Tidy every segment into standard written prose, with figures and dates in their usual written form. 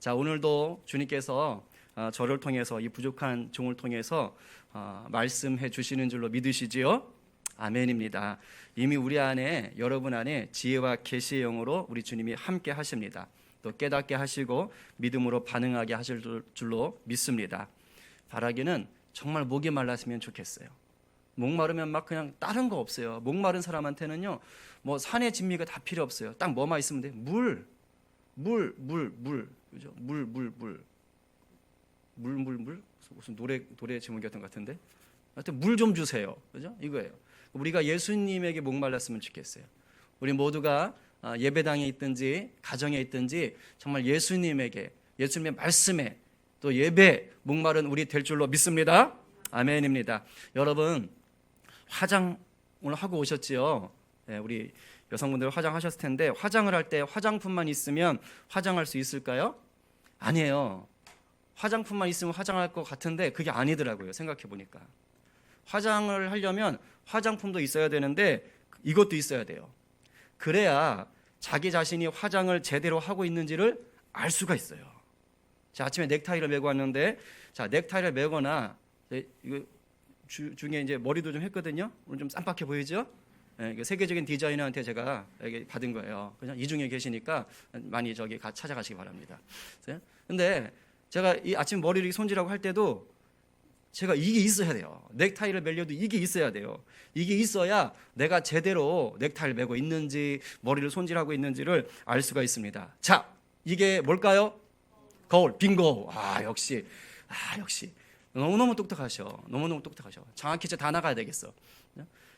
자, 오늘도 주님께서 저를 통해서 이 부족한 종을 통해서 말씀해 주시는 줄로 믿으시지요? 아멘입니다. 이미 우리 안에, 여러분 안에 지혜와 계시의 영으로 우리 주님이 함께 하십니다. 또 깨닫게 하시고 믿음으로 반응하게 하실 줄로 믿습니다. 바라기는 정말 목이 말랐으면 좋겠어요. 목마르면 막 그냥 다른 거 없어요. 목마른 사람한테는요, 뭐 산의 진미가 다 필요 없어요. 딱 뭐만 있으면 돼. 물, 그죠? 물. 무슨 노래 제목이었던 것 같은데. 하여튼 물 좀 주세요. 그죠? 이거예요. 우리가 예수님에게 목말랐으면 좋겠어요. 우리 모두가 예배당에 있든지 가정에 있든지 정말 예수님에게, 예수님의 말씀에 또 예배 목마른 우리 될 줄로 믿습니다. 아멘입니다. 여러분, 화장 오늘 하고 오셨지요? 네, 우리 여성분들 화장하셨을 텐데, 화장을 할 때 화장품만 있으면 화장할 수 있을까요? 아니에요. 화장품만 있으면 화장할 것 같은데 그게 아니더라고요. 생각해 보니까 화장을 하려면 화장품도 있어야 되는데 이것도 있어야 돼요. 그래야 자기 자신이 화장을 제대로 하고 있는지를 알 수가 있어요. 자, 아침에 넥타이를 메고 왔는데, 자, 넥타이를 메거나 이거 중에 이제 머리도 좀 했거든요. 오늘 좀 쌈박해 보이죠? 네, 세계적인 디자이너한테 제가 받은 거예요. 그냥 이 중에 계시니까 많이 저기 찾아가시기 바랍니다. 근데 제가 이 아침 머리를 손질하고 할 때도 제가 이게 있어야 돼요. 넥타이를 매려도 이게 있어야 돼요. 이게 있어야 내가 제대로 넥타이를 매고 있는지 머리를 손질하고 있는지를 알 수가 있습니다. 자, 이게 뭘까요? 거울. 빙고. 역시 너무너무 똑똑하셔. 너무너무 똑똑하셔. 장학 퀴즈 다 나가야 되겠어.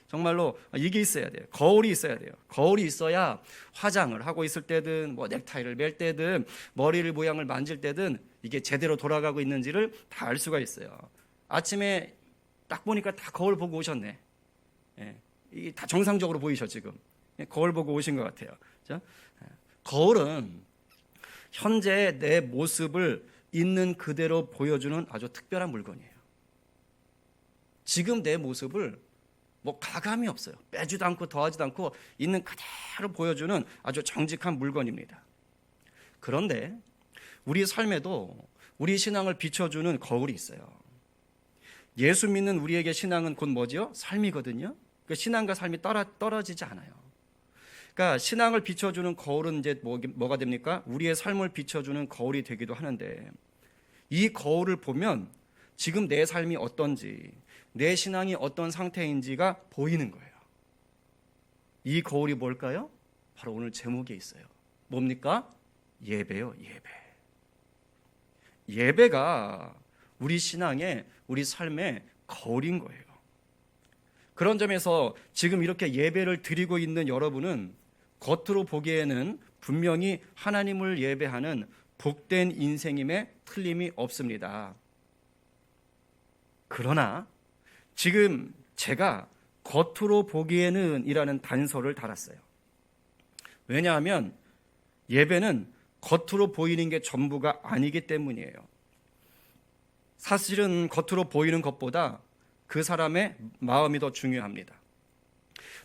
정말로 이게 있어야 돼요. 거울이 있어야 돼요. 거울이 있어야 화장을 하고 있을 때든 뭐 넥타이를 멜 때든 머리를 모양을 만질 때든 이게 제대로 돌아가고 있는지를 다 알 수가 있어요. 아침에 딱 보니까 다 거울 보고 오셨네. 이게 다 정상적으로 보이셔 지금. 거울 보고 오신 것 같아요. 자, 거울은 현재 내 모습을 있는 그대로 보여주는 아주 특별한 물건이에요. 지금 내 모습을 뭐 가감이 없어요. 빼지도 않고 더하지도 않고 있는 그대로 보여주는 아주 정직한 물건입니다. 그런데 우리 삶에도 우리 신앙을 비춰주는 거울이 있어요. 예수 믿는 우리에게 신앙은 곧 뭐죠? 삶이거든요. 그 신앙과 삶이 떨어지지 않아요. 그러니까 신앙을 비춰주는 거울은 이제 뭐가 됩니까? 우리의 삶을 비춰주는 거울이 되기도 하는데, 이 거울을 보면 지금 내 삶이 어떤지, 내 신앙이 어떤 상태인지가 보이는 거예요. 이 거울이 뭘까요? 바로 오늘 제목에 있어요. 뭡니까? 예배요, 예배. 예배가 우리 신앙의, 우리 삶의 거울인 거예요. 그런 점에서 지금 이렇게 예배를 드리고 있는 여러분은 겉으로 보기에는 분명히 하나님을 예배하는 복된 인생임에 틀림이 없습니다. 그러나 지금 제가 겉으로 보기에는 이라는 단서를 달았어요. 왜냐하면 예배는 겉으로 보이는 게 전부가 아니기 때문이에요. 사실은 겉으로 보이는 것보다 그 사람의 마음이 더 중요합니다.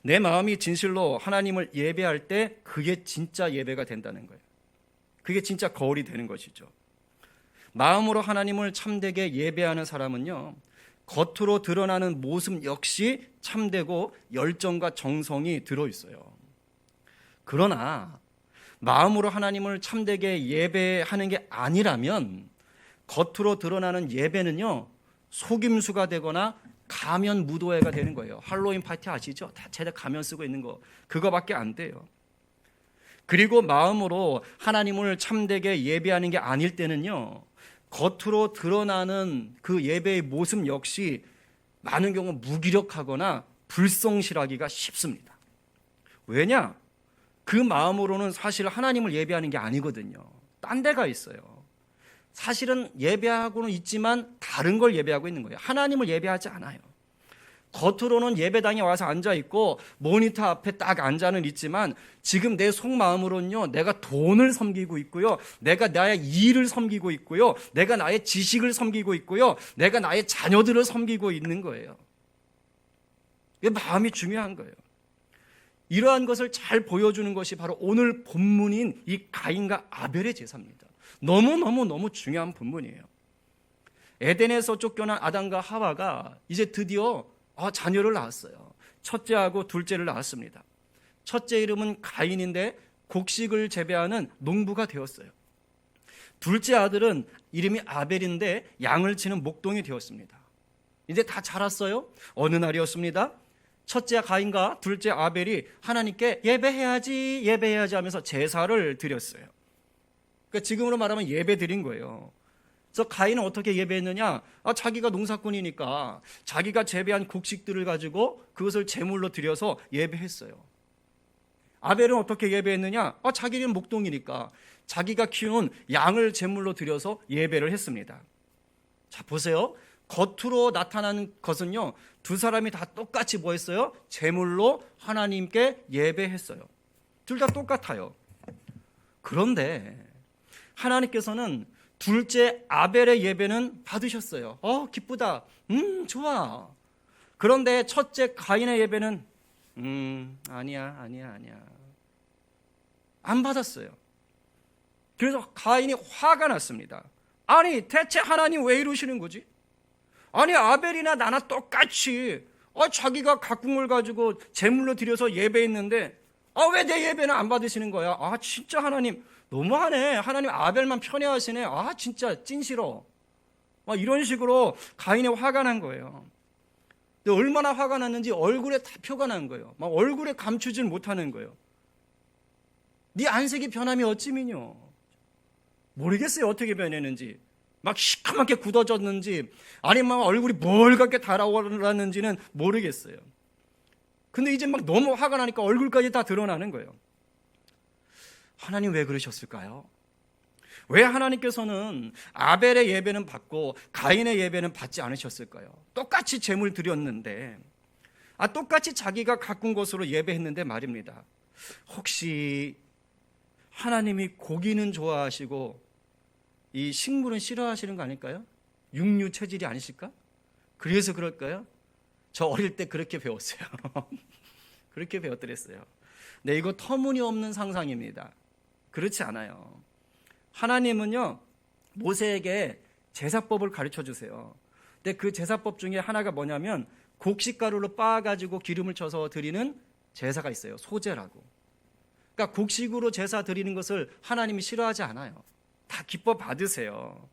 내 마음이 진실로 하나님을 예배할 때 그게 진짜 예배가 된다는 거예요. 그게 진짜 거울이 되는 것이죠. 마음으로 하나님을 참되게 예배하는 사람은요, 겉으로 드러나는 모습 역시 참되고 열정과 정성이 들어있어요. 그러나 마음으로 하나님을 참되게 예배하는 게 아니라면 겉으로 드러나는 예배는요, 속임수가 되거나 가면 무도회가 되는 거예요. 할로윈 파티 아시죠? 다 제대로 가면 쓰고 있는 거, 그거밖에 안 돼요. 그리고 마음으로 하나님을 참되게 예배하는 게 아닐 때는요, 겉으로 드러나는 그 예배의 모습 역시 많은 경우 무기력하거나 불성실하기가 쉽습니다. 왜냐? 그 마음으로는 사실 하나님을 예배하는 게 아니거든요. 딴 데가 있어요. 사실은 예배하고는 있지만 다른 걸 예배하고 있는 거예요. 하나님을 예배하지 않아요. 겉으로는 예배당에 와서 앉아있고 모니터 앞에 딱 앉아는 있지만 지금 내 속마음으로는요, 내가 돈을 섬기고 있고요, 내가 나의 일을 섬기고 있고요, 내가 나의 지식을 섬기고 있고요, 내가 나의 자녀들을 섬기고 있는 거예요. 이게 마음이 중요한 거예요. 이러한 것을 잘 보여주는 것이 바로 오늘 본문인 이 가인과 아벨의 제사입니다. 너무 중요한 본문이에요. 에덴에서 쫓겨난 아담과 하와가 이제 드디어 자녀를 낳았어요. 첫째하고 둘째를 낳았습니다. 첫째 이름은 가인인데 곡식을 재배하는 농부가 되었어요. 둘째 아들은 이름이 아벨인데 양을 치는 목동이 되었습니다. 이제 다 자랐어요. 어느 날이었습니다. 첫째 가인과 둘째 아벨이 하나님께 예배해야지 하면서 제사를 드렸어요. 그러니까 지금으로 말하면 예배 드린 거예요. 그래서 가인은 어떻게 예배했느냐? 자기가 농사꾼이니까 자기가 재배한 곡식들을 가지고 그것을 제물로 드려서 예배했어요. 아벨은 어떻게 예배했느냐? 자기는 목동이니까 자기가 키운 양을 제물로 드려서 예배를 했습니다. 자, 보세요. 겉으로 나타나는 것은요, 두 사람이 다 똑같이 뭐 했어요? 제물로 하나님께 예배했어요. 둘 다 똑같아요. 그런데 하나님께서는 둘째 아벨의 예배는 받으셨어요. 기쁘다. 좋아. 그런데 첫째 가인의 예배는 아니야. 안 받았어요. 그래서 가인이 화가 났습니다. 아니, 대체 하나님 왜 이러시는 거지? 아니, 아벨이나 나나 똑같이 자기가 가꾼 걸 가지고 제물로 드려서 예배했는데 왜 내 예배는 안 받으시는 거야? 진짜 하나님 너무하네. 하나님 아벨만 편애하시네. 진짜 찐 싫어. 이런 식으로 가인의 화가 난 거예요. 근데 얼마나 화가 났는지 얼굴에 다 표가 난 거예요. 얼굴에 감추질 못하는 거예요. 네 안색이 변함이 어찌미뇨. 모르겠어요. 어떻게 변했는지. 시커멓게 굳어졌는지 아니면 얼굴이 멀갛게 달아올랐는지는 모르겠어요. 근데 이제 너무 화가 나니까 얼굴까지 다 드러나는 거예요. 하나님 왜 그러셨을까요? 왜 하나님께서는 아벨의 예배는 받고 가인의 예배는 받지 않으셨을까요? 똑같이 제물 드렸는데, 똑같이 자기가 가꾼 것으로 예배했는데 말입니다. 혹시 하나님이 고기는 좋아하시고 이 식물은 싫어하시는 거 아닐까요? 육류 체질이 아니실까? 그래서 그럴까요? 저 어릴 때 그렇게 배웠어요. 그렇게 배웠더랬어요. 네, 이거 터무니없는 상상입니다. 그렇지 않아요. 하나님은요, 모세에게 제사법을 가르쳐 주세요. 근데 그 제사법 중에 하나가 뭐냐면 곡식가루로 빻아가지고 기름을 쳐서 드리는 제사가 있어요. 소제라고. 그러니까 곡식으로 제사 드리는 것을 하나님이 싫어하지 않아요. 다 기뻐 받으세요.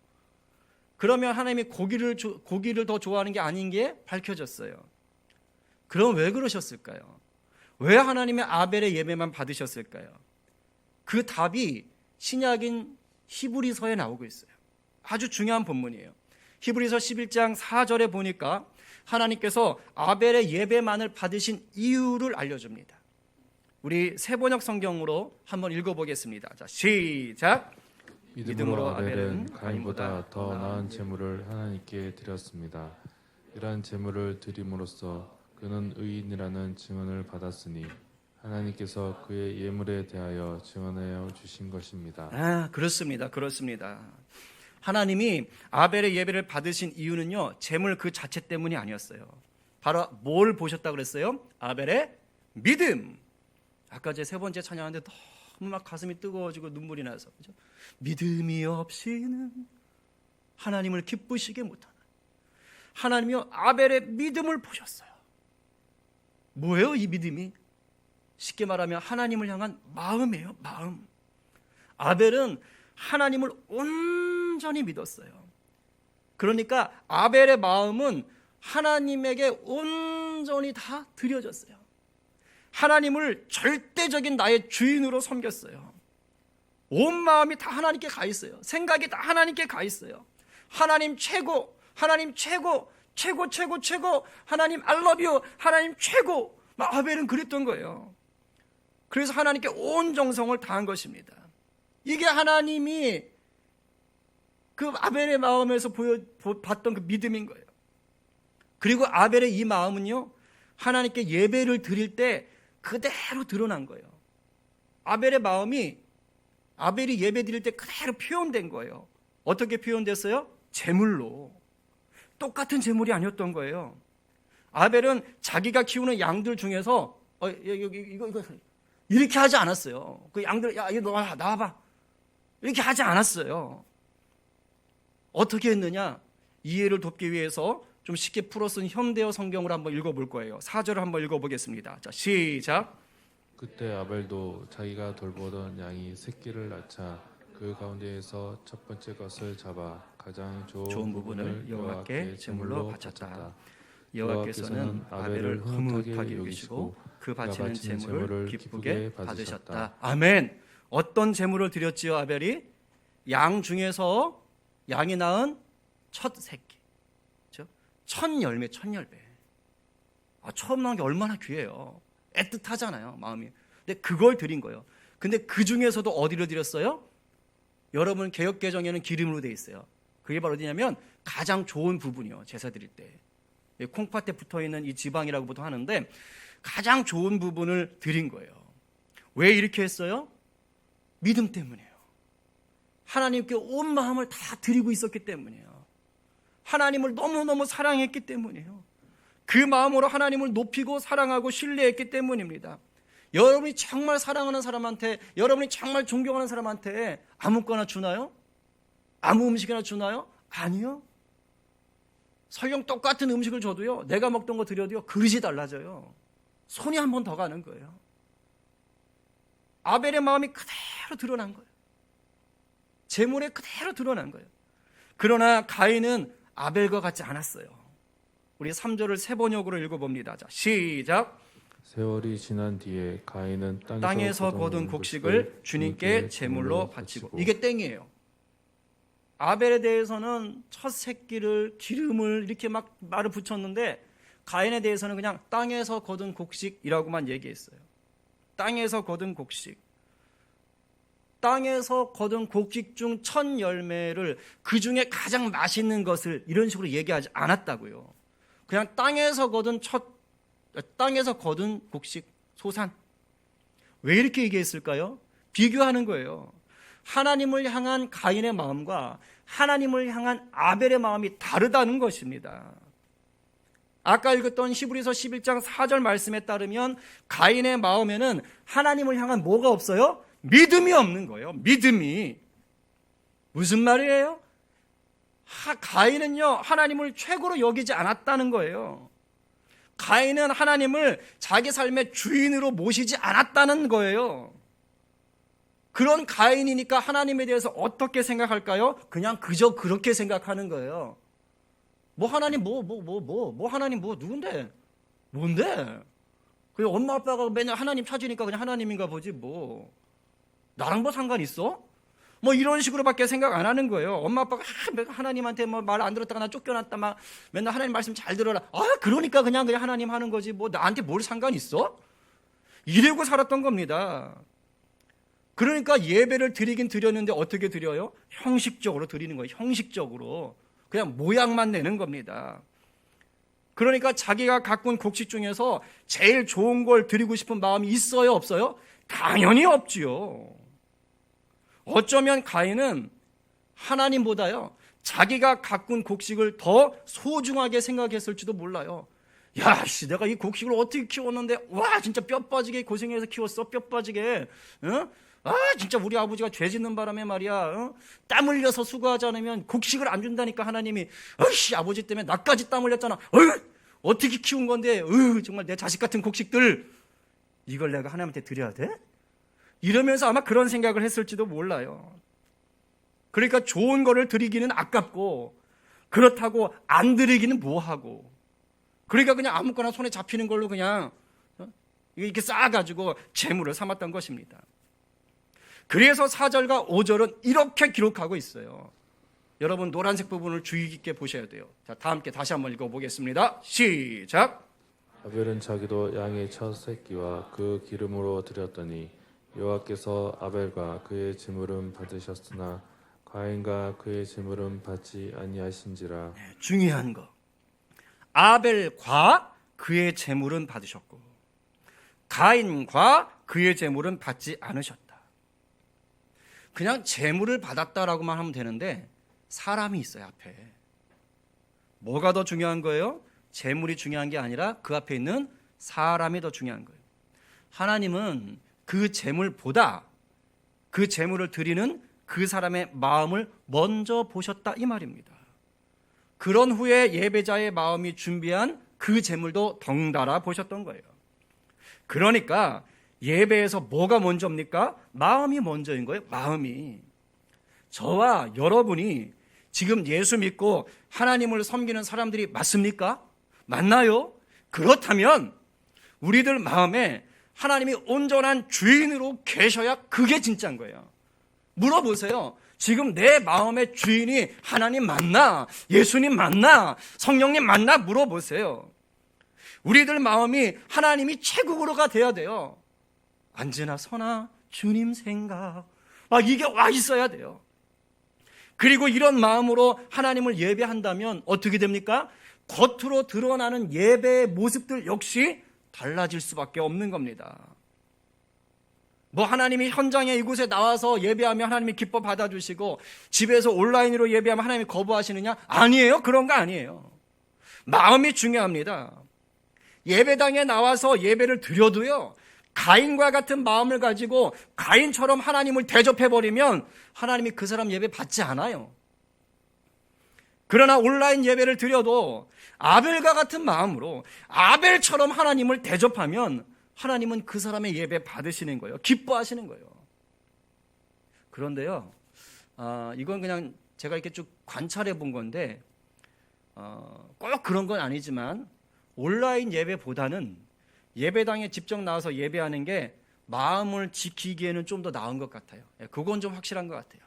그러면 하나님이 고기를 더 좋아하는 게 아닌 게 밝혀졌어요. 그럼 왜 그러셨을까요? 왜 하나님의 아벨의 예배만 받으셨을까요? 그 답이 신약인 히브리서에 나오고 있어요. 아주 중요한 본문이에요. 히브리서 11장 4절에 보니까 하나님께서 아벨의 예배만을 받으신 이유를 알려줍니다. 우리 세번역 성경으로 한번 읽어보겠습니다. 자, 시작. 믿음으로 아벨은 가인보다 더 나은 제물을 하나님께 드렸습니다. 이러한 제물을 드림으로써 그는 의인이라는 증언을 받았으니 하나님께서 그의 예물에 대하여 증언하여 주신 것입니다. 그렇습니다. 하나님이 아벨의 예배를 받으신 이유는요, 제물 그 자체 때문이 아니었어요. 바로 뭘 보셨다고 그랬어요? 아벨의 믿음. 아까 제 세 번째 찬양하는데 너무 가슴이 뜨거워지고 눈물이 나서, 그죠? 믿음이 없이는 하나님을 기쁘시게 못하는, 하나님이요 아벨의 믿음을 보셨어요. 뭐예요 이 믿음이? 쉽게 말하면 하나님을 향한 마음이에요. 마음. 아벨은 하나님을 온전히 믿었어요. 그러니까 아벨의 마음은 하나님에게 온전히 다 드려졌어요. 하나님을 절대적인 나의 주인으로 섬겼어요. 온 마음이 다 하나님께 가 있어요. 생각이 다 하나님께 가 있어요. 하나님 최고, 하나님 최고, 최고, 하나님 I love you, 하나님 최고. 아벨은 그랬던 거예요. 그래서 하나님께 온 정성을 다한 것입니다. 이게 하나님이 그 아벨의 마음에서 봤던 그 믿음인 거예요. 그리고 아벨의 이 마음은요, 하나님께 예배를 드릴 때 그대로 드러난 거예요. 아벨의 마음이 아벨이 예배 드릴 때 그대로 표현된 거예요. 어떻게 표현됐어요? 제물로. 똑같은 제물이 아니었던 거예요. 아벨은 자기가 키우는 양들 중에서 이거 이렇게 하지 않았어요. 그 양들, 야, 이거 나와봐. 이렇게 하지 않았어요. 어떻게 했느냐? 이해를 돕기 위해서 좀 쉽게 풀어 쓴 현대어 성경을 한번 읽어볼 거예요. 4절을 한번 읽어보겠습니다. 자, 시작. 그때 아벨도 자기가 돌보던 양이 새끼를 낳자 그 가운데에서 첫 번째 것을 잡아 가장 좋은 부분을 여호와께 제물로 바쳤다. 여호와께서는 아벨을 흐뭇하게 여기시고 그 바치는 제물을 기쁘게 받으셨다. 아멘. 어떤 제물을 드렸지요, 아벨이? 양 중에서 양이 낳은 첫 새끼, 그렇죠? 첫 열매. 처음 나온 게 얼마나 귀해요. 애틋하잖아요, 마음이. 근데 그걸 드린 거예요. 근데 그 중에서도 어디로 드렸어요? 여러분 개역개정에는 기름으로 돼 있어요. 그게 바로 어디냐면 가장 좋은 부분이요, 제사 드릴 때. 콩팥에 붙어있는 이 지방이라고 보통 하는데 가장 좋은 부분을 드린 거예요. 왜 이렇게 했어요? 믿음 때문이에요. 하나님께 온 마음을 다 드리고 있었기 때문이에요. 하나님을 너무너무 사랑했기 때문이에요. 그 마음으로 하나님을 높이고 사랑하고 신뢰했기 때문입니다. 여러분이 정말 사랑하는 사람한테, 여러분이 정말 존경하는 사람한테 아무거나 주나요? 아무 음식이나 주나요? 아니요. 설령 똑같은 음식을 줘도요, 내가 먹던 거 드려도요, 그릇이 달라져요. 손이 한 번 더 가는 거예요. 아벨의 마음이 그대로 드러난 거예요. 제물에 그대로 드러난 거예요. 그러나 가인은 아벨과 같지 않았어요. 우리 3절을 세 번역으로 읽어봅니다. 자, 시작. 세월이 지난 뒤에 가인은 땅에서 거둔 곡식을 주님께 제물로 바치고. 이게 땡이에요. 아벨에 대해서는 첫 새끼를 기름을 이렇게 막 말을 붙였는데 가인에 대해서는 그냥 땅에서 거둔 곡식이라고만 얘기했어요. 땅에서 거둔 곡식. 땅에서 거둔 곡식 중 첫 열매를 그 중에 가장 맛있는 것을 이런 식으로 얘기하지 않았다고요. 그냥 땅에서 거둔 곡식, 소산. 왜 이렇게 얘기했을까요? 비교하는 거예요. 하나님을 향한 가인의 마음과 하나님을 향한 아벨의 마음이 다르다는 것입니다. 아까 읽었던 히브리서 11장 4절 말씀에 따르면 가인의 마음에는 하나님을 향한 뭐가 없어요? 믿음이 없는 거예요. 믿음이. 무슨 말이에요? 가인은요, 하나님을 최고로 여기지 않았다는 거예요. 가인은 하나님을 자기 삶의 주인으로 모시지 않았다는 거예요. 그런 가인이니까 하나님에 대해서 어떻게 생각할까요? 그냥 그저 그렇게 생각하는 거예요. 하나님 하나님 누군데? 뭔데? 그냥 엄마 아빠가 맨날 하나님 찾으니까 그냥 하나님인가 보지 나랑 상관 있어? 이런 식으로밖에 생각 안 하는 거예요. 엄마 아빠가 하나님한테 말 안 들었다가 나 쫓겨났다 막 맨날 하나님 말씀 잘 들어라. 그러니까 그냥 하나님 하는 거지 나한테 뭘 상관 있어? 이러고 살았던 겁니다. 그러니까 예배를 드리긴 드렸는데 어떻게 드려요? 형식적으로 드리는 거예요. 형식적으로. 그냥 모양만 내는 겁니다. 그러니까 자기가 가꾼 곡식 중에서 제일 좋은 걸 드리고 싶은 마음이 있어요? 없어요? 당연히 없지요. 어쩌면 가인은 하나님보다요, 자기가 가꾼 곡식을 더 소중하게 생각했을지도 몰라요. 내가 이 곡식을 어떻게 키웠는데, 진짜 뼈 빠지게 고생해서 키웠어, 뼈 빠지게. 응? 진짜 우리 아버지가 죄 짓는 바람에 말이야, 땀 흘려서 수고하지 않으면 곡식을 안 준다니까 하나님이. 아버지 때문에 나까지 땀 흘렸잖아. 어떻게 키운 건데, 정말 내 자식 같은 곡식들, 이걸 내가 하나님한테 드려야 돼? 이러면서 아마 그런 생각을 했을지도 몰라요. 그러니까 좋은 거를 드리기는 아깝고, 그렇다고 안 드리기는 뭐하고, 그러니까 그냥 아무거나 손에 잡히는 걸로 그냥 이렇게 쌓아가지고 재물을 삼았던 것입니다. 그래서 4절과 5절은 이렇게 기록하고 있어요. 여러분 노란색 부분을 주의 깊게 보셔야 돼요. 자, 다 함께 다시 한번 읽어보겠습니다. 시작. 아벨은 자기도 양의 첫 새끼와 그 기름으로 드렸더니 여호와께서 아벨과 그의 제물은 받으셨으나 가인과 그의 제물은 받지 아니하신지라. 중요한 거. 아벨과 그의 제물은 받으셨고 가인과 그의 제물은 받지 않으셨다. 그냥 제물을 받았다라고만 하면 되는데 사람이 있어요, 앞에. 뭐가 더 중요한 거예요? 제물이 중요한 게 아니라 그 앞에 있는 사람이 더 중요한 거예요. 하나님은 그 제물보다 그 제물을 드리는 그 사람의 마음을 먼저 보셨다 이 말입니다. 그런 후에 예배자의 마음이 준비한 그 제물도 덩달아 보셨던 거예요. 그러니까 예배에서 뭐가 먼저입니까? 마음이 먼저인 거예요. 마음이. 저와 여러분이 지금 예수 믿고 하나님을 섬기는 사람들이 맞습니까? 맞나요? 그렇다면 우리들 마음에 하나님이 온전한 주인으로 계셔야 그게 진짜인 거예요. 물어보세요. 지금 내 마음의 주인이 하나님 맞나? 예수님 맞나? 성령님 맞나? 물어보세요. 우리들 마음이 하나님이 최고로가 돼야 돼요. 언제나 서나 주님 생각 막 이게 와 있어야 돼요. 그리고 이런 마음으로 하나님을 예배한다면 어떻게 됩니까? 겉으로 드러나는 예배의 모습들 역시 달라질 수밖에 없는 겁니다. 뭐 하나님이 현장에 이곳에 나와서 예배하면 하나님이 기뻐 받아주시고 집에서 온라인으로 예배하면 하나님이 거부하시느냐? 아니에요. 그런 거 아니에요. 마음이 중요합니다. 예배당에 나와서 예배를 드려도요, 가인과 같은 마음을 가지고 가인처럼 하나님을 대접해버리면 하나님이 그 사람 예배 받지 않아요. 그러나 온라인 예배를 드려도 아벨과 같은 마음으로 아벨처럼 하나님을 대접하면 하나님은 그 사람의 예배 받으시는 거예요. 기뻐하시는 거예요. 그런데요, 이건 그냥 제가 이렇게 쭉 관찰해 본 건데 꼭 그런 건 아니지만 온라인 예배보다는 예배당에 직접 나와서 예배하는 게 마음을 지키기에는 좀 더 나은 것 같아요. 그건 좀 확실한 것 같아요.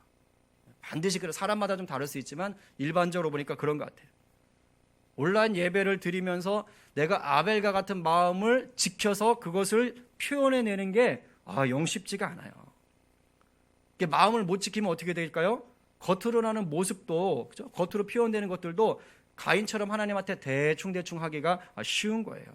반드시 그래, 사람마다 좀 다를 수 있지만 일반적으로 보니까 그런 것 같아요. 온라인 예배를 드리면서 내가 아벨과 같은 마음을 지켜서 그것을 표현해내는 게 영 쉽지가 않아요. 마음을 못 지키면 어떻게 될까요? 겉으로 나는 모습도, 그죠? 겉으로 표현되는 것들도 가인처럼 하나님한테 대충 하기가 쉬운 거예요.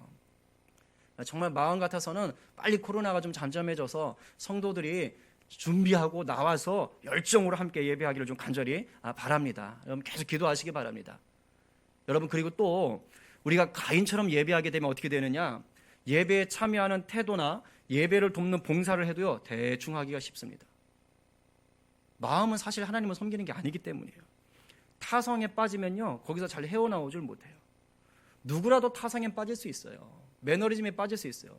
정말 마음 같아서는 빨리 코로나가 좀 잠잠해져서 성도들이 준비하고 나와서 열정으로 함께 예배하기를 좀 간절히 바랍니다. 여러분 계속 기도하시기 바랍니다. 여러분, 그리고 또 우리가 가인처럼 예배하게 되면 어떻게 되느냐? 예배에 참여하는 태도나 예배를 돕는 봉사를 해도요, 대충 하기가 쉽습니다. 마음은 사실 하나님을 섬기는 게 아니기 때문이에요. 타성에 빠지면요, 거기서 잘 헤어나오질 못해요. 누구라도 타성에 빠질 수 있어요. 매너리즘에 빠질 수 있어요.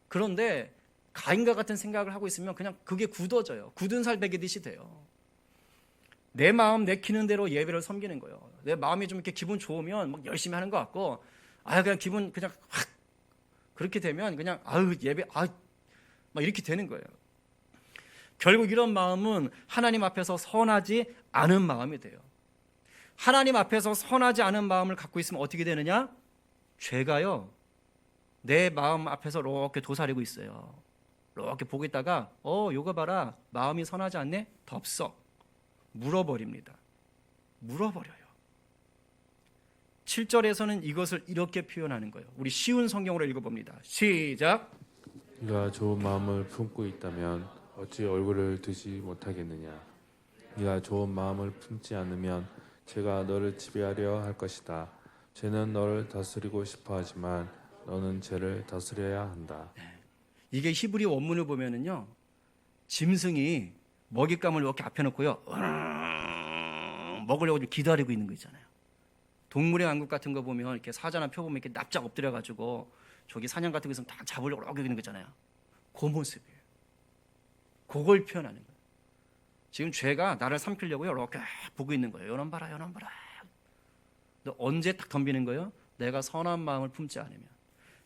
그런데 가인과 같은 생각을 하고 있으면 그냥 그게 굳어져요. 굳은 살 베기듯이 돼요. 내 마음 내키는 대로 예배를 섬기는 거예요. 내 마음이 좀 이렇게 기분 좋으면 막 열심히 하는 것 같고, 그냥 기분 그냥 확 그렇게 되면 그냥 예배 막 이렇게 되는 거예요. 결국 이런 마음은 하나님 앞에서 선하지 않은 마음이 돼요. 하나님 앞에서 선하지 않은 마음을 갖고 있으면 어떻게 되느냐? 죄가요, 내 마음 앞에서 이렇게 도사리고 있어요. 이렇게 보고 있다가 요거 봐라, 마음이 선하지 않네? 덥석 물어버립니다. 물어버려요. 7절에서는 이것을 이렇게 표현하는 거예요. 우리 쉬운 성경으로 읽어봅니다. 시작. 네가 좋은 마음을 품고 있다면 어찌 얼굴을 드지 못하겠느냐? 네가 좋은 마음을 품지 않으면 죄가 너를 지배하려 할 것이다. 죄는 너를 다스리고 싶어 하지만 너는 죄를 다스려야 한다. 이게 히브리 원문을 보면은요, 짐승이 먹잇감을 이렇게 앞에 놓고요, 먹으려고 기다리고 있는 거 있잖아요. 동물의 왕국 같은 거 보면 이렇게 사자나 표 보면 이렇게 납작 엎드려가지고 저기 사냥 같은 거 있으면 다 잡으려고 이렇게 있는 거 있잖아요. 그 모습이에요. 그걸 표현하는 거예요. 지금 죄가 나를 삼키려고요, 이렇게 보고 있는 거예요. 요놈 봐라, 요놈 봐라. 근데 언제 딱 덤비는 거예요? 내가 선한 마음을 품지 않으면,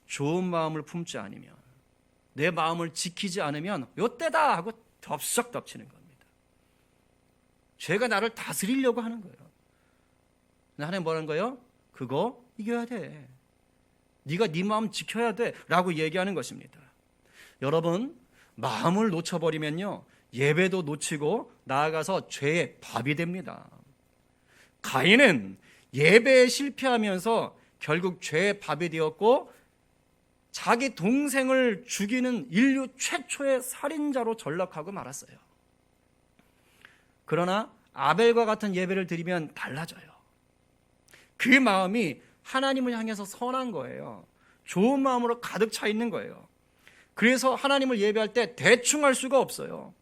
좋은 마음을 품지 않으면, 내 마음을 지키지 않으면 요때다 하고 덥석 덮치는 겁니다. 죄가 나를 다스리려고 하는 거예요. 근데 하나님 뭐라는 거예요? 그거 이겨야 돼. 네가 네 마음 지켜야 돼 라고 얘기하는 것입니다. 여러분, 마음을 놓쳐버리면요, 예배도 놓치고 나아가서 죄의 밥이 됩니다. 가인은 예배에 실패하면서 결국 죄의 밥이 되었고 자기 동생을 죽이는 인류 최초의 살인자로 전락하고 말았어요. 그러나 아벨과 같은 예배를 드리면 달라져요. 그 마음이 하나님을 향해서 선한 거예요. 좋은 마음으로 가득 차 있는 거예요. 그래서 하나님을 예배할 때 대충 할 수가 없어요.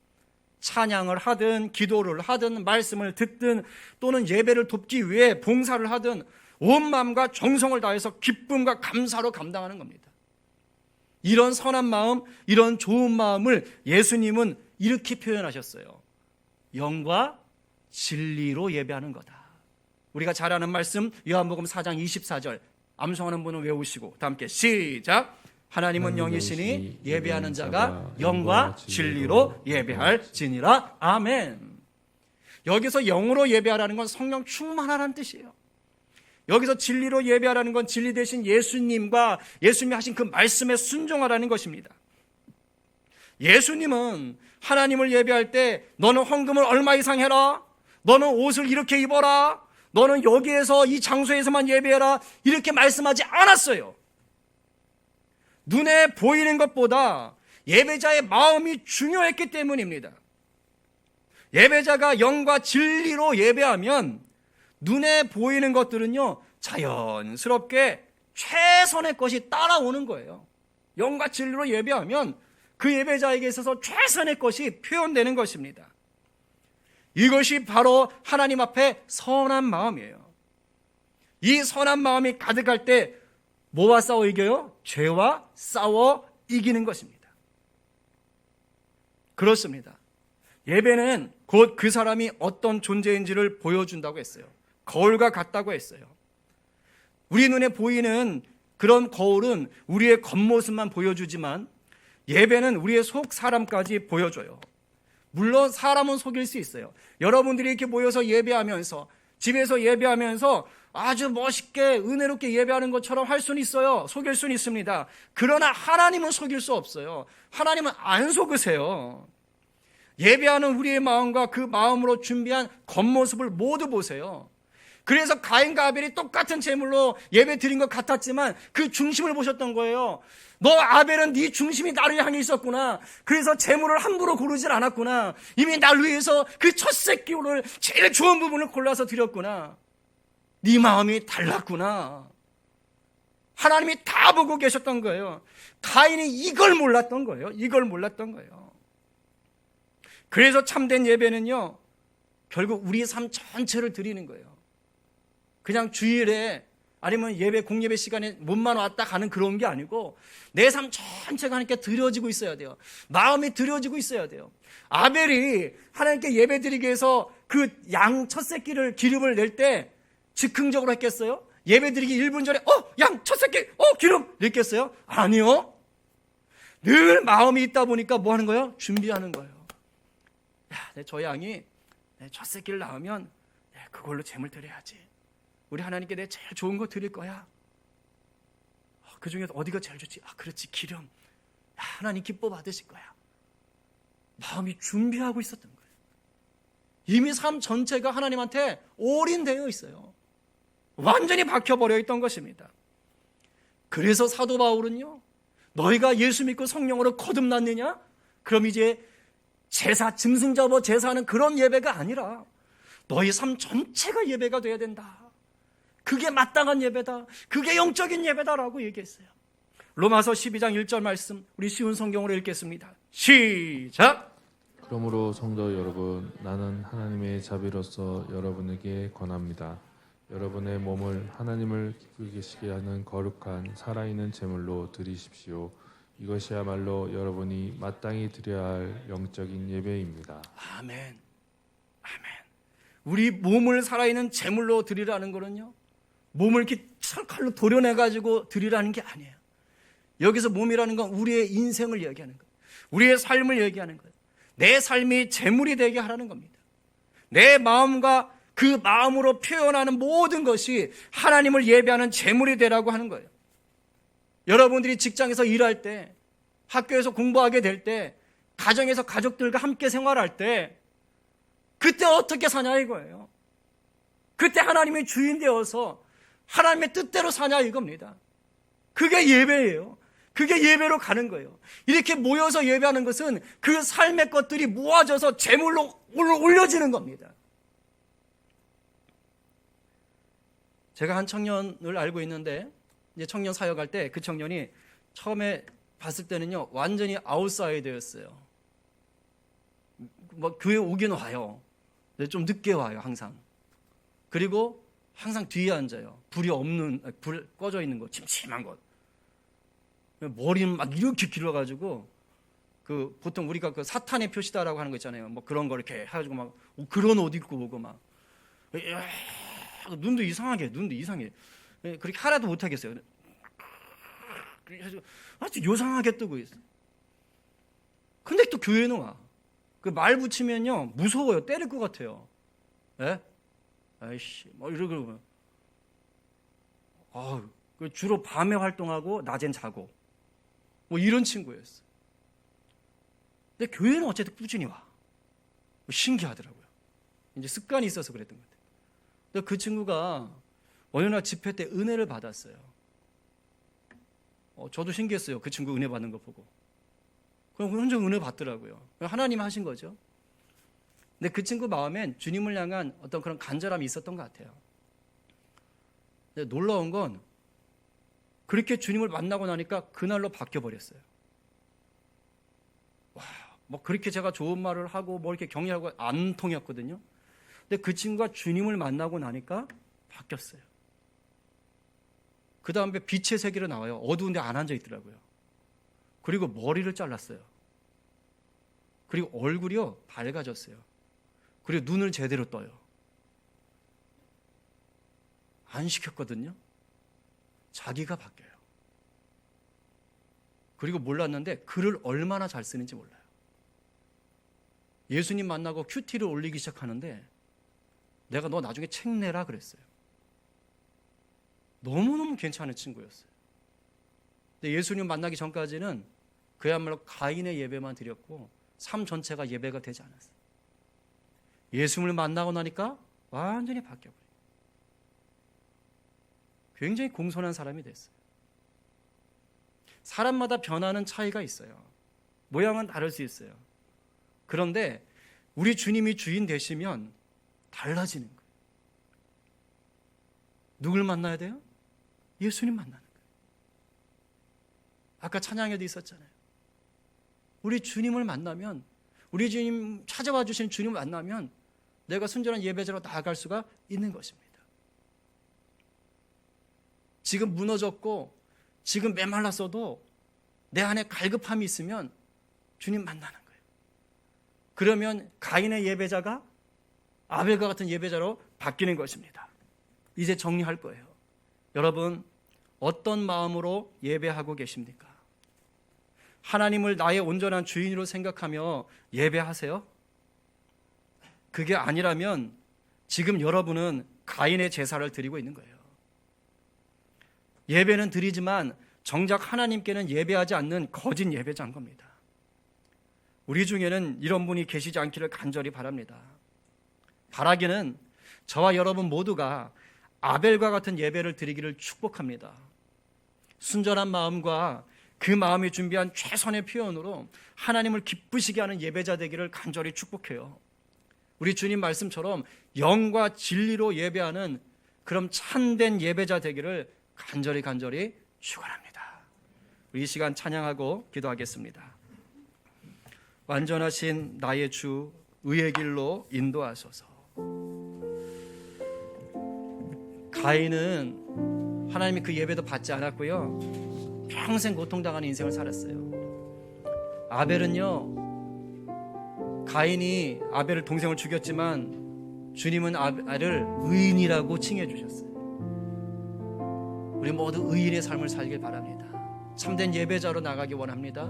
찬양을 하든 기도를 하든 말씀을 듣든 또는 예배를 돕기 위해 봉사를 하든 온 마음과 정성을 다해서 기쁨과 감사로 감당하는 겁니다. 이런 선한 마음, 이런 좋은 마음을 예수님은 이렇게 표현하셨어요. 영과 진리로 예배하는 거다. 우리가 잘 아는 말씀 요한복음 4장 24절 암송하는 분은 외우시고 다 함께 시작. 하나님은 영이시니 예배하는 자가 영과 진리로 예배할지니라. 아멘. 여기서 영으로 예배하라는 건 성령 충만하라는 뜻이에요. 여기서 진리로 예배하라는 건 진리 대신 예수님과 예수님이 하신 그 말씀에 순종하라는 것입니다. 예수님은 하나님을 예배할 때 너는 헌금을 얼마 이상 해라, 너는 옷을 이렇게 입어라, 너는 여기에서 이 장소에서만 예배해라 이렇게 말씀하지 않았어요. 눈에 보이는 것보다 예배자의 마음이 중요했기 때문입니다. 예배자가 영과 진리로 예배하면 눈에 보이는 것들은요 자연스럽게 최선의 것이 따라오는 거예요. 영과 진리로 예배하면 그 예배자에게 있어서 최선의 것이 표현되는 것입니다. 이것이 바로 하나님 앞에 선한 마음이에요. 이 선한 마음이 가득할 때 뭐와 싸워 이겨요? 죄와 싸워 이기는 것입니다. 그렇습니다. 예배는 곧 그 사람이 어떤 존재인지를 보여준다고 했어요. 거울과 같다고 했어요. 우리 눈에 보이는 그런 거울은 우리의 겉모습만 보여주지만 예배는 우리의 속 사람까지 보여줘요. 물론 사람은 속일 수 있어요. 여러분들이 이렇게 모여서 예배하면서 집에서 예배하면서 아주 멋있게 은혜롭게 예배하는 것처럼 할 수는 있어요. 속일 수는 있습니다. 그러나 하나님은 속일 수 없어요. 하나님은 안 속으세요. 예배하는 우리의 마음과 그 마음으로 준비한 겉모습을 모두 보세요. 그래서 가인과 아벨이 똑같은 제물로 예배 드린 것 같았지만 그 중심을 보셨던 거예요. 너 아벨은 네 중심이 나를 향해 있었구나. 그래서 제물을 함부로 고르질 않았구나. 이미 날 위해서 그 첫 새끼를 제일 좋은 부분을 골라서 드렸구나. 네 마음이 달랐구나. 하나님이 다 보고 계셨던 거예요. 가인이 이걸 몰랐던 거예요. 이걸 몰랐던 거예요. 그래서 참된 예배는요 결국 우리의 삶 전체를 드리는 거예요. 그냥 주일에 아니면 예배 공예배 시간에 몸만 왔다 가는 그런 게 아니고 내 삶 전체가 하나님께 드려지고 있어야 돼요. 마음이 드려지고 있어야 돼요. 아벨이 하나님께 예배 드리기 위해서 그 양 첫 새끼를 기름을 낼 때 즉흥적으로 했겠어요? 예배 드리기 1분 전에 양 첫 새끼 기름 냈겠어요? 아니요. 늘 마음이 있다 보니까 뭐 하는 거예요? 준비하는 거예요. 저 양이 첫 새끼를 낳으면 그걸로 제물 드려야지. 우리 하나님께 내 제일 좋은 거 드릴 거야. 그 중에서 어디가 제일 좋지? 그렇지, 기름. 하나님 기뻐 받으실 거야. 마음이 준비하고 있었던 거예요. 이미 삶 전체가 하나님한테 올인되어 있어요. 완전히 박혀버려 있던 것입니다. 그래서 사도 바울은요, 너희가 예수 믿고 성령으로 거듭났느냐? 그럼 이제 제사, 짐승 잡아 제사하는 그런 예배가 아니라 너희 삶 전체가 예배가 돼야 된다. 그게 마땅한 예배다. 그게 영적인 예배다라고 얘기했어요. 로마서 12장 1절 말씀 우리 쉬운 성경으로 읽겠습니다. 시작. 그러므로 성도 여러분, 나는 하나님의 자비로서 여러분에게 권합니다. 여러분의 몸을 하나님을 기쁘시게 하는 거룩한 살아있는 제물로 드리십시오. 이것이야말로 여러분이 마땅히 드려야 할 영적인 예배입니다. 아멘. 아멘. 우리 몸을 살아있는 제물로 드리라는 거는요, 몸을 이렇게 칼로 도려내가지고 드리라는 게 아니에요. 여기서 몸이라는 건 우리의 인생을 얘기하는 거예요. 우리의 삶을 얘기하는 거예요. 내 삶이 제물이 되게 하라는 겁니다. 내 마음과 그 마음으로 표현하는 모든 것이 하나님을 예배하는 제물이 되라고 하는 거예요. 여러분들이 직장에서 일할 때, 학교에서 공부하게 될 때, 가정에서 가족들과 함께 생활할 때, 그때 어떻게 사냐 이거예요. 그때 하나님의 주인 되어서 하나님의 뜻대로 사냐 이겁니다. 그게 예배예요. 그게 예배로 가는 거예요. 이렇게 모여서 예배하는 것은 그 삶의 것들이 모아져서 제물로 올려지는 겁니다. 제가 한 청년을 알고 있는데, 이제 청년 사역할 때 그 청년이 처음에 봤을 때는요 완전히 아웃사이더였어요. 뭐 교회 오긴 와요. 근데 좀 늦게 와요, 항상. 그리고 항상 뒤에 앉아요. 불 꺼져 있는 거, 침침한 것. 머리는 막 이렇게 길어가지고 그 보통 우리가 그 사탄의 표시다라고 하는 거 있잖아요. 뭐 그런 거 이렇게 해가지고 막 그런 옷 입고 오고 막 눈도 이상해. 그렇게 하나도 못 하겠어요. 아주 요상하게 뜨고 있어. 근데 또 교회는 와. 그 말 붙이면요 무서워요. 때릴 것 같아요. 예? 아이씨, 뭐 이러고. 주로 밤에 활동하고 낮엔 자고. 뭐 이런 친구였어. 근데 교회는 어쨌든 꾸준히 와. 신기하더라고요. 이제 습관이 있어서 그랬던 것 같아요. 근데 그 친구가 어느 날 집회 때 은혜를 받았어요. 저도 신기했어요. 그 친구 은혜 받는 거 보고. 그럼 혼자 은혜 받더라고요. 하나님 하신 거죠. 근데 그 친구 마음엔 주님을 향한 어떤 그런 간절함이 있었던 것 같아요. 근데 놀라운 건 그렇게 주님을 만나고 나니까 그날로 바뀌어 버렸어요. 뭐 그렇게 제가 좋은 말을 하고 뭐 이렇게 격려하고 안 통했거든요. 근데 그 친구가 주님을 만나고 나니까 바뀌었어요. 그 다음에 빛의 세계로 나와요. 어두운 데 안 앉아 있더라고요. 그리고 머리를 잘랐어요. 그리고 얼굴이요 밝아졌어요. 그리고 눈을 제대로 떠요. 안 시켰거든요. 자기가 바뀌어요. 그리고 몰랐는데 글을 얼마나 잘 쓰는지 몰라요. 예수님 만나고 큐티를 올리기 시작하는데 내가 너 나중에 책 내라 그랬어요. 너무너무 괜찮은 친구였어요. 근데 예수님 만나기 전까지는 그야말로 가인의 예배만 드렸고 삶 전체가 예배가 되지 않았어요. 예수님을 만나고 나니까 완전히 바뀌어버려요. 굉장히 공손한 사람이 됐어요. 사람마다 변하는 차이가 있어요. 모양은 다를 수 있어요. 그런데 우리 주님이 주인 되시면 달라지는 거예요. 누굴 만나야 돼요? 예수님 만나는 거예요. 아까 찬양에도 있었잖아요. 우리 주님을 만나면, 우리 주님 찾아와 주신 주님을 만나면 내가 순전한 예배자로 나아갈 수가 있는 것입니다. 지금 무너졌고 지금 메말랐어도 내 안에 갈급함이 있으면 주님 만나는 거예요. 그러면 가인의 예배자가 아벨과 같은 예배자로 바뀌는 것입니다. 이제 정리할 거예요. 여러분, 어떤 마음으로 예배하고 계십니까? 하나님을 나의 온전한 주인으로 생각하며 예배하세요? 그게 아니라면 지금 여러분은 가인의 제사를 드리고 있는 거예요. 예배는 드리지만 정작 하나님께는 예배하지 않는 거짓 예배자인 겁니다. 우리 중에는 이런 분이 계시지 않기를 간절히 바랍니다. 바라기는 저와 여러분 모두가 아벨과 같은 예배를 드리기를 축복합니다. 순전한 마음과 그 마음이 준비한 최선의 표현으로 하나님을 기쁘시게 하는 예배자 되기를 간절히 축복해요. 우리 주님 말씀처럼 영과 진리로 예배하는 그런 참된 예배자 되기를 간절히 축원합니다. 우리 이 시간 찬양하고 기도하겠습니다. 완전하신 나의 주 의의 길로 인도하소서. 가인은 하나님이 그 예배도 받지 않았고요, 평생 고통당하는 인생을 살았어요. 아벨은요, 가인이 아벨을 동생을 죽였지만 주님은 아벨을 의인이라고 칭해 주셨어요. 우리 모두 의인의 삶을 살길 바랍니다. 참된 예배자로 나가기 원합니다.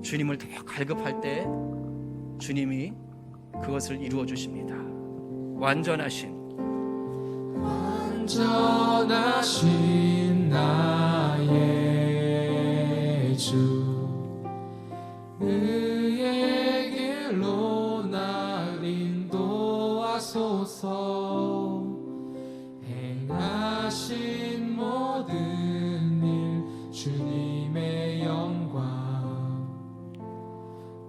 주님을 더 갈급할 때 주님이 그것을 이루어 주십니다. 완전하신 나의 주 의의 길로 날 인도하소서. 행하신 모든 일 주님의 영광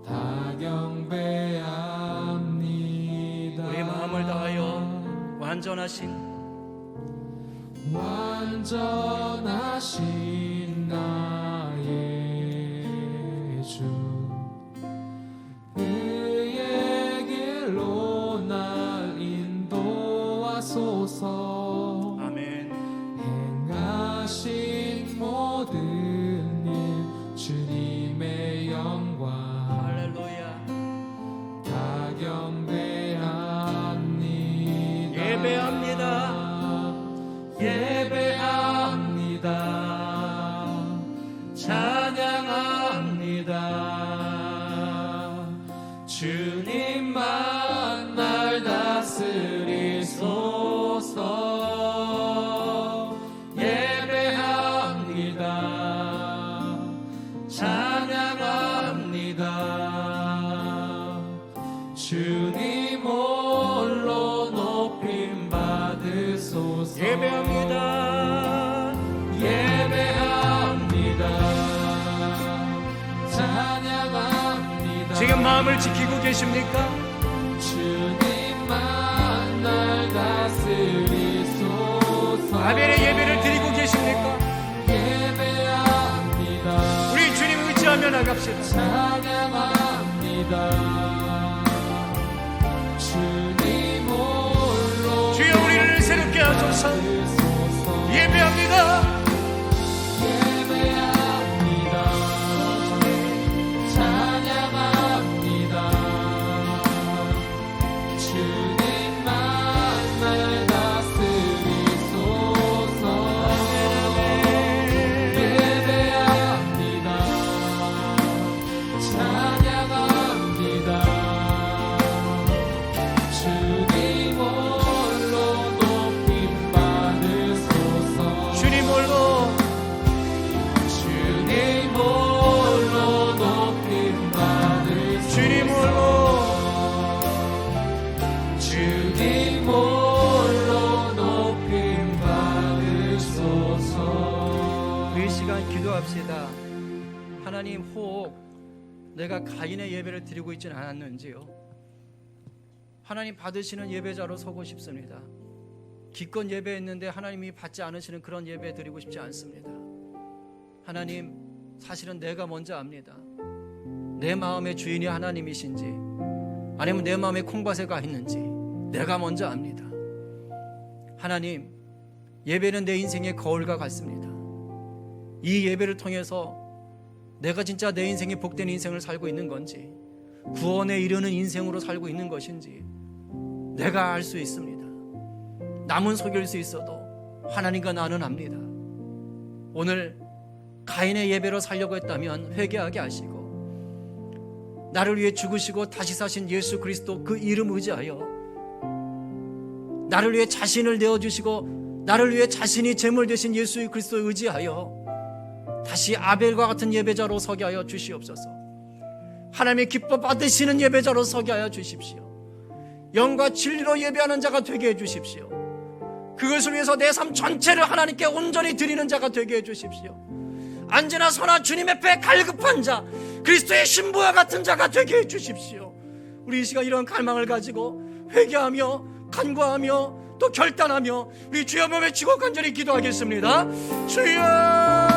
다 경배합니다. 우리 마음을 다하여 완전하신 나의 주 의의 주님만 날 다스리소서. 예배합니다. 찬양합니다. 주님 홀로 높임 받으소서. 예배합니다. 예배합니다. 찬양합니다. 지금 마음을 지키고 계십니까? 주님만 날 다스리소서. 아벨의 예배를 드리고 계십니까? 예배합니다. 우리 주님 의지하며 나갑시다. 찬양합니다. 주님 홀로 주여 우리를 새롭게 하소서. 받으소서. 예배합니다. 예배합니다. 찬양합니다. 주님만 날 다스리소서. 예배합니다. 찬양합니다. 주님 홀로 높임 받으소서. 주님 홀로 주님 홀로 높임 받으소서. 주님 홀로 주님 홀로 높임 받으소서. 우리 이 시간 기도합시다. 하나님, 혹 내가 가인의 예배를 드리고 있지는 않았는지요? 하나님 받으시는 예배자로 서고 싶습니다. 기껏 예배했는데 하나님이 받지 않으시는 그런 예배 드리고 싶지 않습니다. 하나님, 사실은 내가 먼저 압니다. 내 마음의 주인이 하나님이신지 아니면 내 마음에 콩밭에가 있는지 내가 먼저 압니다. 하나님, 예배는 내 인생의 거울과 같습니다. 이 예배를 통해서 내가 진짜 내 인생이 복된 인생을 살고 있는 건지, 구원에 이르는 인생으로 살고 있는 것인지 내가 알 수 있습니다. 남은 속일 수 있어도 하나님과 나는 압니다. 오늘 가인의 예배로 살려고 했다면 회개하게 하시고, 나를 위해 죽으시고 다시 사신 예수 그리스도 그 이름 의지하여 나를 위해 자신을 내어주시고 나를 위해 자신이 제물 되신 예수 그리스도 의지하여 다시 아벨과 같은 예배자로 서게 하여 주시옵소서. 하나님의 기뻐 받으시는 예배자로 서게 하여 주십시오. 영과 진리로 예배하는 자가 되게 해주십시오. 그것을 위해서 내 삶 전체를 하나님께 온전히 드리는 자가 되게 해주십시오. 언제나 선한 주님 앞에 갈급한 자, 그리스도의 신부와 같은 자가 되게 해주십시오. 우리 이 시간 이런 갈망을 가지고 회개하며 간구하며 또 결단하며 우리 주여 몸에 치고 간절히 기도하겠습니다. 주여,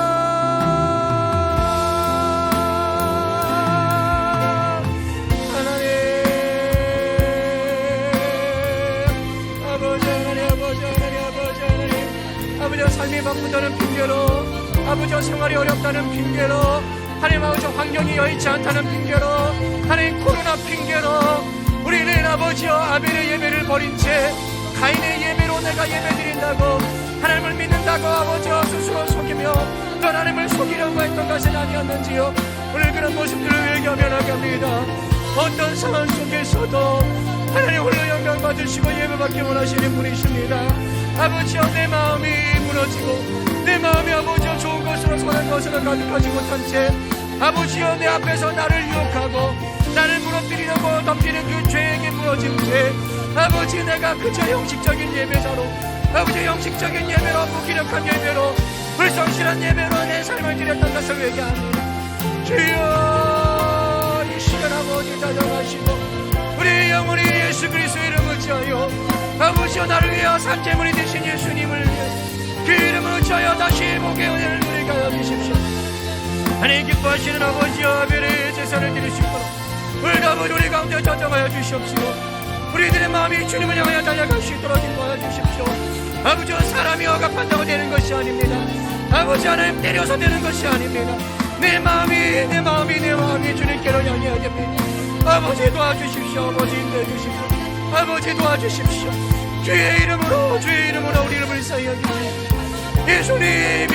아버지, 삶이 바쁘다는 핑계로, 아버지 생활이 어렵다는 핑계로, 하나님 아버지 환경이 여의치 않다는 핑계로, 하나님 코로나 핑계로 우리는 아버지여 아벨의 예배를 버린 채 가인의 예배로 내가 예배드린다고, 하나님을 믿는다고 아버지여 스스로 속이며 또 하나님을 속이려고 했던 것은 아니었는지요. 오늘 그런 모습들을 회개하며 나갑니다. 어떤 상황 속에서도 하나님 홀로 영광 받으시고 예배받기 원하시는 분이십니다. 아버지여, 내 마음이 무너지고 내 마음이 아버지여 좋은 것으로 선한 것으로 가득하지 못한 채 아버지여 내 앞에서 나를 유혹하고 나를 무너뜨리려고 덮이는 그 죄에게 무너진 채 아버지, 내가 그저 형식적인 예배자로, 아버지 형식적인 예배로, 무기력한 예배로, 불성실한 예배로 내 삶을 드렸던 것을 회개합니다. 주여, 이 시간 아버지 다정하시고 우리 영혼이 예수 그리스도의 이름을 의지하여 아버지여 나를 위하여 산재물이 되신 예수님을 위해 그 이름을 의지하여 다시 복의 은혜를 누리게 하여 주십시오. 하나님 기뻐하시는 아버지여 아벨의 제사를 드리시고 오늘 아버지 우리 가운데 전정하여 주시옵시고 우리들의 마음이 주님을 향하여 달려갈 수 있도록 인도하여 주십시오. 아버지여, 사람이 억압한다고 되는 것이 아닙니다. 아버지, 하나님 때려서 되는 것이 아닙니다. 내 마음이 주님께로 향해야 됩니다. 아버지 도와주십시오. 아버지 인도해주십시오. 아버지 도와주십시오. 주의 이름으로 우리를 불쌍히 여기시고 예수님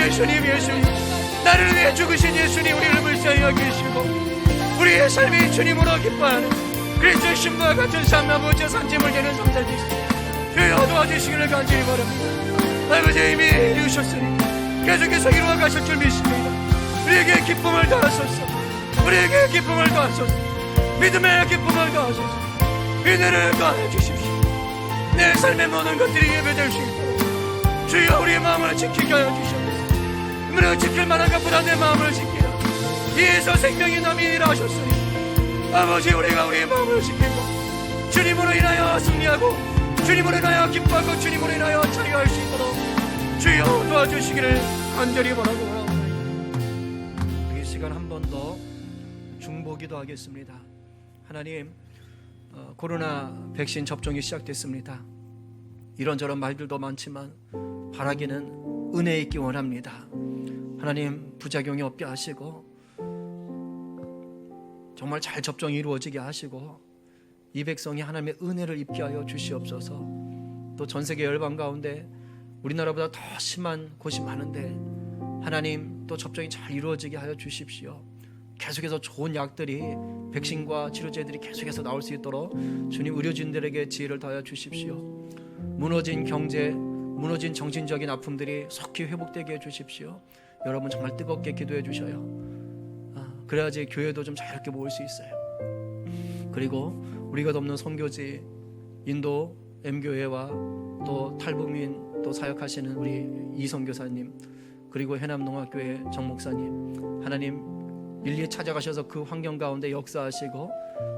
나를 위해 죽으신 예수님 우리를 불쌍히 여기시고 우리의 삶이 주님으로 기뻐하는 그리스도의 신부와 같은 삶 아버지 산짐을 되는 성자 되시고 주여 도와주시기를 간절히 바랍니다. 아버지 이미 이루셨으니 계속해서 이루어 가실 줄 믿습니다. 우리에게 기쁨을 더하소서. 우리에게 기쁨을 더하소서. 믿음의 기쁨을 더하소서. 은혜를 더해 주십시오. 내 삶의 모든 것들이 예배될 수 있도록 주여 우리의 마음을 지키게 하여 주시옵소서. 우리를 지킬 만한 것보다 내 마음을 지키라. 이에서 생명이 남이 일하셨으니 아버지 우리가 우리의 마음을 지키고 주님으로 인하여 승리하고 주님으로 인하여 기뻐하고 주님으로 인하여 자유할 수 있도록 주여 도와주시기를 간절히 바라고 원합니다. 이 시간 한 번 더 중보기도 하겠습니다. 하나님, 코로나 백신 접종이 시작됐습니다. 이런저런 말들도 많지만 바라기는 은혜 있기 원합니다. 하나님, 부작용이 없게 하시고 정말 잘 접종이 이루어지게 하시고 이 백성이 하나님의 은혜를 입게 하여 주시옵소서. 또 전세계 열방 가운데 우리나라보다 더 심한 곳이 많은데 하나님 또 접종이 잘 이루어지게 하여 주십시오. 계속해서 좋은 약들이 백신과 치료제들이 계속해서 나올 수 있도록 주님 의료진들에게 지혜를 더하여 주십시오. 무너진 경제, 무너진 정신적인 아픔들이 속히 회복되게 해주십시오. 여러분 정말 뜨겁게 기도해 주셔요. 그래야지 교회도 좀 자유롭게 모일 수 있어요. 그리고 우리가 돕는 선교지 인도 M교회와 또 탈북민 또 사역하시는 우리 이선교사님 그리고 해남농학교회 정목사님 하나님 일일이 찾아가셔서 그 환경 가운데 역사하시고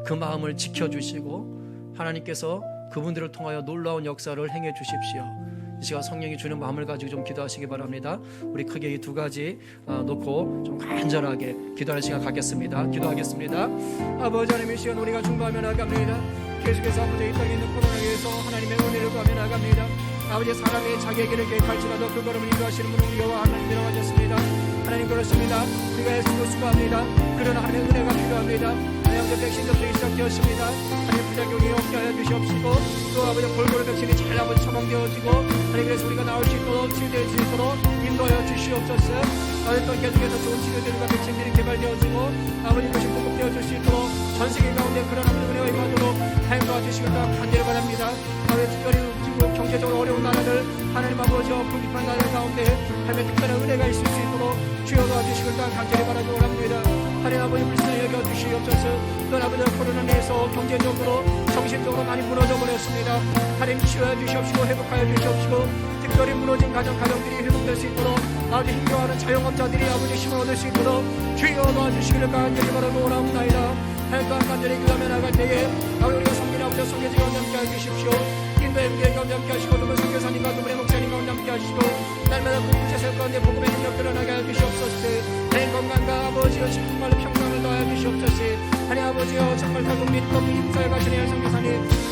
그 마음을 지켜주시고 하나님께서 그분들을 통하여 놀라운 역사를 행해 주십시오. 이 시간 성령이 주는 마음을 가지고 좀 기도하시기 바랍니다. 우리 크게 이 두 가지 놓고 좀 간절하게 기도하는 시간 갖겠습니다. 기도하겠습니다. 아버지 하나님 이 시간 우리가 중보하며 나갑니다. 계속해서 아버지 이 땅에 있는 코로나에서 하나님의 은혜를 구하며 나갑니다. 아버지 사람의 자기의 길을 계획할지라도 그 걸음을 인도하시는 분은 여호와 하나님이라고 하셨습니다. 하나님 그렇습니다. 우리가 애쓰고 수고합니다. 그러나 하나님의 은혜가 필요합니다. 하나님 백신 접종이 시작되었습니다. 하나님 부작용이 없게 하여 주시옵시고 또 아버지 골고루 백신이 잘 아버지 처방되어지고 하나님 그래서 우리가 나올 수 있도록 치유될 수 있도록 인도하여 주시옵소서. 아버지 또 계속해서 좋은 치료들과 백신들이 개발되어지고 아버지 것이 공급되어질 수 있도록 전 세계 가운데 그런 아버지 은혜가 임하도록 하나님 도와주시기를 간절히 바랍니다. 아버지 특별히 지금 경제적으로 어려운 나라들 하나님 아버지와 불기판 나라들 가운데 하나님의 특별한 은혜가 있을 수 있도록 주여 도와주시기를 간절히 바라고 원합니다. 하나님 아버지 불쌍히 여겨주시옵소서. 또 아버지 코로나 내에서 경제적으로 정신적으로 많이 무너져 버렸습니다. 하나님 치유해 주시옵시고 회복하여 주시옵시고 특별히 무너진 가정들이 회복될 수 있도록 아주 힘겨워하는 자영업자들이 아버지 힘을 얻을 수 있도록 주여 도와주시기를 간절히 바라고 원합니다. 하나님 또한 간절히 기도하며 나갈 때에 아버지 우리가 섬기는 아버지 성교지 가운데 함께 해주십시오. 인도의 가운데 함께 하시고 누구 선교사님과 누구의 목사님 가운데 함께 하시고 날마다 구구제 셀 가운데 복음의 능력 드러나게 하여 주시옵소서. 하나님 건강과 아버지여 정말로 평강을 더하여 주시옵소서. 하나님 아버지여 정말 탈북 및 인사에 가시는 선교사님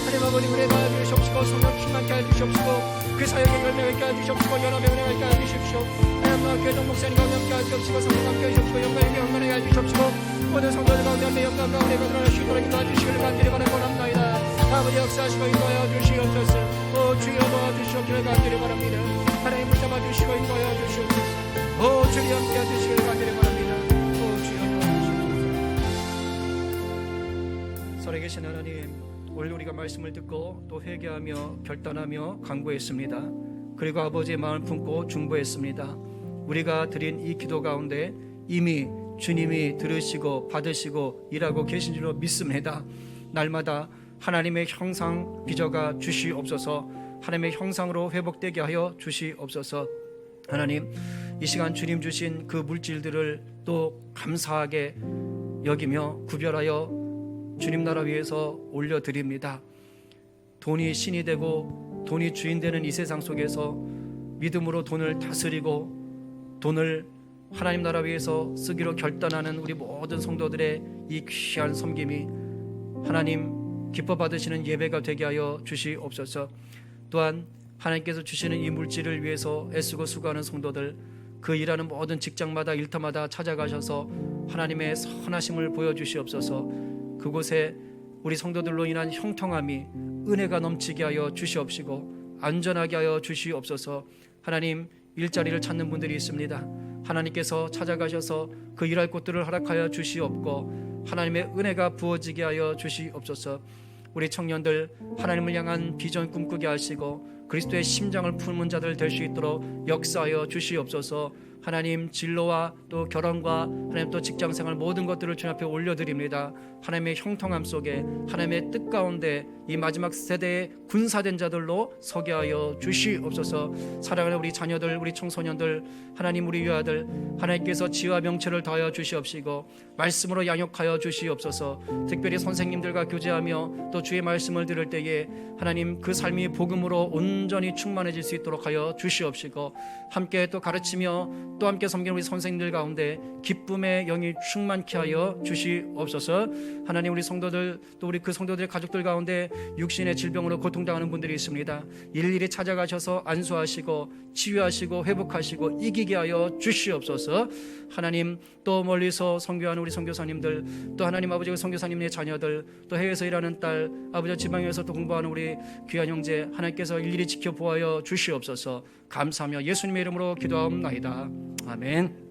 하나님 아버지 은혜 더하여 주시옵시고 성령 충만케 하여 주시옵시고 그 사역에 열매가 있게 하여 주시옵시고 연합의 은혜가 있게 하여 주십시오. 하나님 교회 목사님 가운데 함께 하여 주시옵시고 성령 함께 하여 주시옵시고 영광에게 영광하게 하여 주시옵시고 모든 성도들 가운데 함께 영광과 은혜가 드러날 수 있도록 인도하주시기를 간절히 바라고 원합니다. 아버지 역사하시고 인도하여 주시옵소서. 주여 도와주시옵기를 간절히 바랍니다. 하나님 붙잡아 주시고 인도하여 주시옵소서. 주님 함께 해주시기를 간절히 바랍니다. 주여 도와주시옵소서. 살아계신 하나님 오늘 우리가 말씀을 듣고 또 회개하며 결단하며 간구했습니다. 그리고 아버지의 마음을 품고 중보했습니다. 우리가 드린 이 기도 가운데 이미 주님이 들으시고 받으시고 일하고 계신 줄로 믿습니다. 날마다 하나님의 형상 빚어가 주시옵소서. 하나님의 형상으로 회복되게 하여 주시옵소서. 하나님 이 시간 주님 주신 그 물질들을 또 감사하게 여기며 구별하여 주님 나라 위해서 올려드립니다. 돈이 신이 되고 돈이 주인 되는 이 세상 속에서 믿음으로 돈을 다스리고 돈을 하나님 나라 위해서 쓰기로 결단하는 우리 모든 성도들의 이 귀한 섬김이 하나님 기뻐 받으시는 예배가 되게 하여 주시옵소서. 또한 하나님께서 주시는 이 물질을 위해서 애쓰고 수고하는 성도들 그 일하는 모든 직장마다 일터마다 찾아가셔서 하나님의 선하심을 보여주시옵소서. 그곳에 우리 성도들로 인한 형통함이 은혜가 넘치게 하여 주시옵시고 안전하게 하여 주시옵소서. 하나님 일자리를 찾는 분들이 있습니다. 하나님께서 찾아가셔서 그 일할 곳들을 허락하여 주시옵고 하나님의 은혜가 부어지게 하여 주시옵소서. 우리 청년들 하나님을 향한 비전 꿈꾸게 하시고 그리스도의 심장을 품은 자들 될 수 있도록 역사하여 주시옵소서. 하나님 진로와 또 결혼과 하나님 또 직장생활 모든 것들을 주님 앞에 올려드립니다. 하나님의 형통함 속에 하나님의 뜻 가운데 이 마지막 세대의 군사된 자들로 서게 하여 주시옵소서. 사랑하는 우리 자녀들, 우리 청소년들, 하나님 우리 유아들, 하나님께서 지혜와 명철을 더하여 주시옵시고 말씀으로 양육하여 주시옵소서. 특별히 선생님들과 교제하며 또 주의 말씀을 들을 때에 하나님 그 삶이 복음으로 온전히 충만해질 수 있도록 하여 주시옵시고 함께 또 가르치며 또 함께 섬기는 우리 선생님들 가운데 기쁨의 영이 충만케 하여 주시옵소서. 하나님 우리 성도들 또 우리 그 성도들의 가족들 가운데 육신의 질병으로 고통당하는 분들이 있습니다. 일일이 찾아가셔서 안수하시고 치유하시고 회복하시고 이기게 하여 주시옵소서. 하나님 또 멀리서 선교하는 우리 선교사님들 또 하나님 아버지 선교사님의 자녀들 또 해외에서 일하는 딸 아버지 지방에서 또 공부하는 우리 귀한 형제 하나님께서 일일이 지켜보아여 주시옵소서. 감사하며 예수님의 이름으로 기도하옵나이다. 아멘.